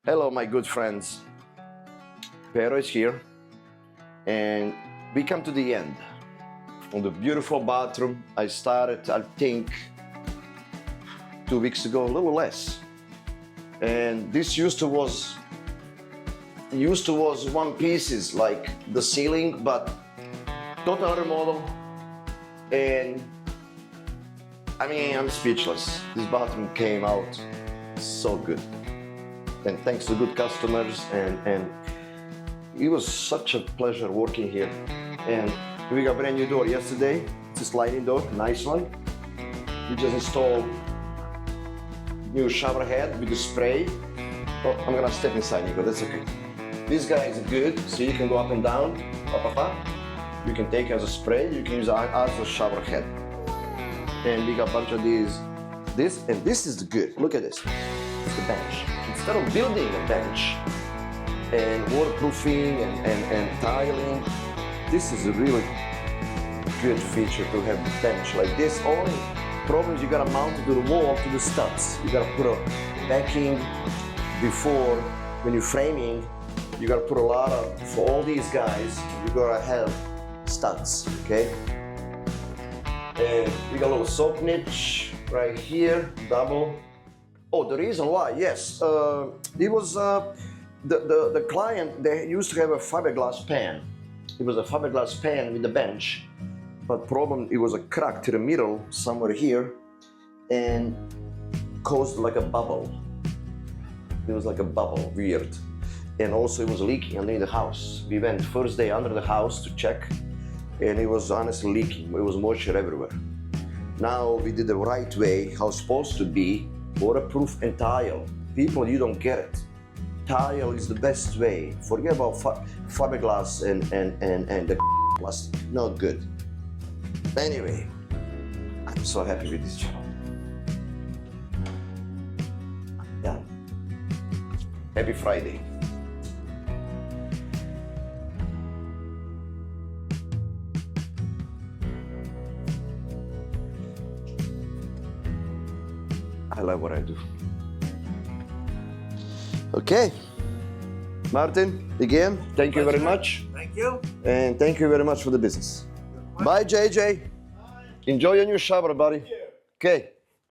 Hello, my good friends. Pero is here, and we come to the end on the beautiful bathroom. I started, I think, 2 weeks ago, a little less. And this used to was one pieces like the ceiling, but total remodel. And I mean, I'm speechless. This bathroom came out so good. And thanks to good customers, and it was such a pleasure working here. And we got a brand new door yesterday. It's a sliding door, nice one. We just installed new shower head with the spray. Oh, I'm gonna step inside, Nico, that's okay. This guy is good, so you can go up and down, up. You can take it as a spray, you can use it as a shower head. And we got a bunch of these. This is good, look at this. It's the bench. Instead of building a bench and waterproofing and tiling, this is a really good feature to have the bench like this. Only problem is you gotta mount it to the wall, to the studs. You gotta put a backing before, when you're framing, you gotta put a lot of, for all these guys, you gotta have studs, okay? And we got a little soap niche right here, double. Oh, the reason why, yes, it was the client, they used to have a fiberglass pan. It was a fiberglass pan with the bench, but problem, it was a crack to the middle somewhere here and caused like a bubble. It was like a bubble, weird. And also it was leaking underneath the house. We went first day under the house to check, and it was honestly leaking. It was moisture everywhere. Now we did the right way, how it's supposed to be, waterproof and tile. People, you don't get it. Tile is the best way. Forget about fiberglass and the plastic, not good. Anyway, I'm so happy with this job. Done. Happy Friday. I love what I do. Okay. Martin, again, thank you very much. Thank you. And thank you very much for the business. Bye, JJ. Bye. Enjoy your new shower, buddy. Okay.